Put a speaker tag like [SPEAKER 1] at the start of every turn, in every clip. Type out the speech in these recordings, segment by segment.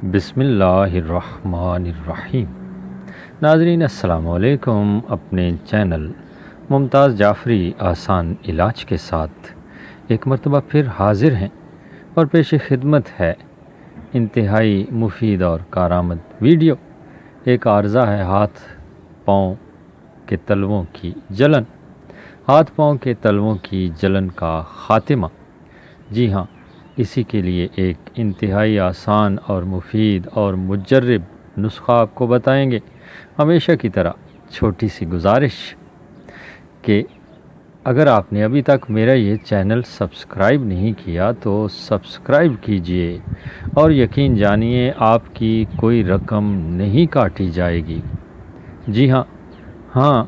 [SPEAKER 1] بسم اللہ الرحمن الرحیم۔ ناظرین السلام علیکم۔ اپنے چینل ممتاز جعفری آسان علاج کے ساتھ ایک مرتبہ پھر حاضر ہیں اور پیش خدمت ہے انتہائی مفید اور کارآمد ویڈیو۔ ایک عارضہ ہے ہاتھ پاؤں کے تلووں کی جلن۔ ہاتھ پاؤں کے تلووں کی جلن کا خاتمہ۔ جی ہاں، اسی کے لیے ایک انتہائی آسان اور مفید اور مجرب نسخہ آپ کو بتائیں گے۔ ہمیشہ کی طرح چھوٹی سی گزارش کہ اگر آپ نے ابھی تک میرا یہ چینل سبسکرائب نہیں کیا تو سبسکرائب کیجئے اور یقین جانیے آپ کی کوئی رقم نہیں کاٹی جائے گی۔ جی ہاں،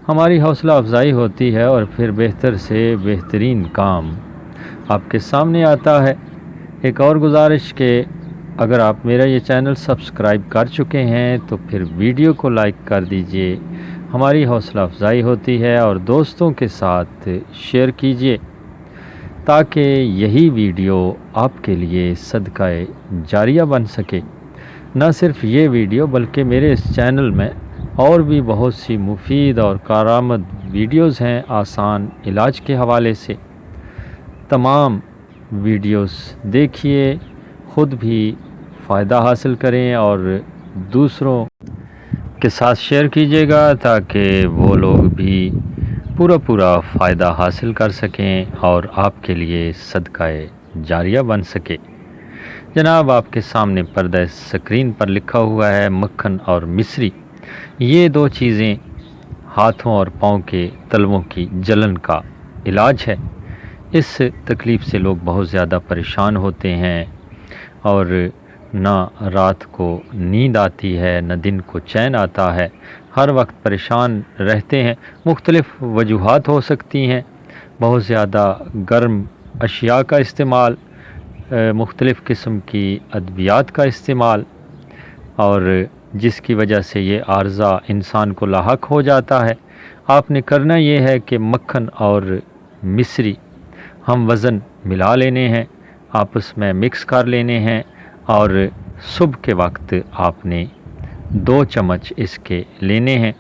[SPEAKER 1] ہماری حوصلہ افزائی ہوتی ہے اور پھر بہتر سے بہترین کام آپ کے سامنے آتا ہے۔ ایک اور گزارش کہ اگر آپ میرا یہ چینل سبسکرائب کر چکے ہیں تو پھر ویڈیو کو لائک کر دیجئے، ہماری حوصلہ افزائی ہوتی ہے، اور دوستوں کے ساتھ شیئر کیجئے تاکہ یہی ویڈیو آپ کے لیے صدقہ جاریہ بن سکے۔ نہ صرف یہ ویڈیو بلکہ میرے اس چینل میں اور بھی بہت سی مفید اور کارآمد ویڈیوز ہیں آسان علاج کے حوالے سے۔ تمام ویڈیوز دیکھیے، خود بھی فائدہ حاصل کریں اور دوسروں کے ساتھ شیئر کیجیے گا تاکہ وہ لوگ بھی پورا فائدہ حاصل کر سکیں اور آپ کے لیے صدقہ جاریہ بن سکے۔ جناب، آپ کے سامنے پردہ سکرین پر لکھا ہوا ہے مکھن اور مصری۔ یہ دو چیزیں ہاتھوں اور پاؤں کے تلووں کی جلن کا علاج ہے۔ اس تکلیف سے لوگ بہت زیادہ پریشان ہوتے ہیں اور نہ رات کو نیند آتی ہے نہ دن کو چین آتا ہے، ہر وقت پریشان رہتے ہیں۔ مختلف وجوہات ہو سکتی ہیں، بہت زیادہ گرم اشیاء کا استعمال، مختلف قسم کی ادویات کا استعمال، اور جس کی وجہ سے یہ عارضہ انسان کو لاحق ہو جاتا ہے۔ آپ نے کرنا یہ ہے کہ مکھن اور مصری ہم وزن ملا لینے ہیں، آپس میں مکس کر لینے ہیں، اور صبح کے وقت آپ نے 2 چمچ اس کے لینے ہیں۔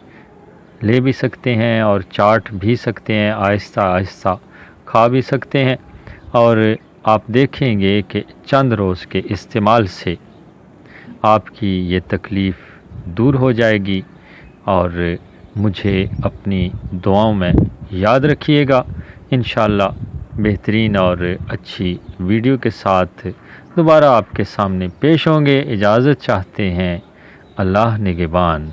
[SPEAKER 1] لے بھی سکتے ہیں اور چاٹ بھی سکتے ہیں، آہستہ آہستہ کھا بھی سکتے ہیں، اور آپ دیکھیں گے کہ چند روز کے استعمال سے آپ کی یہ تکلیف دور ہو جائے گی۔ اور مجھے اپنی دعاؤں میں یاد رکھیے گا۔ انشاءاللہ بہترین اور اچھی ویڈیو کے ساتھ دوبارہ آپ کے سامنے پیش ہوں گے۔ اجازت چاہتے ہیں۔ اللہ نگہبان۔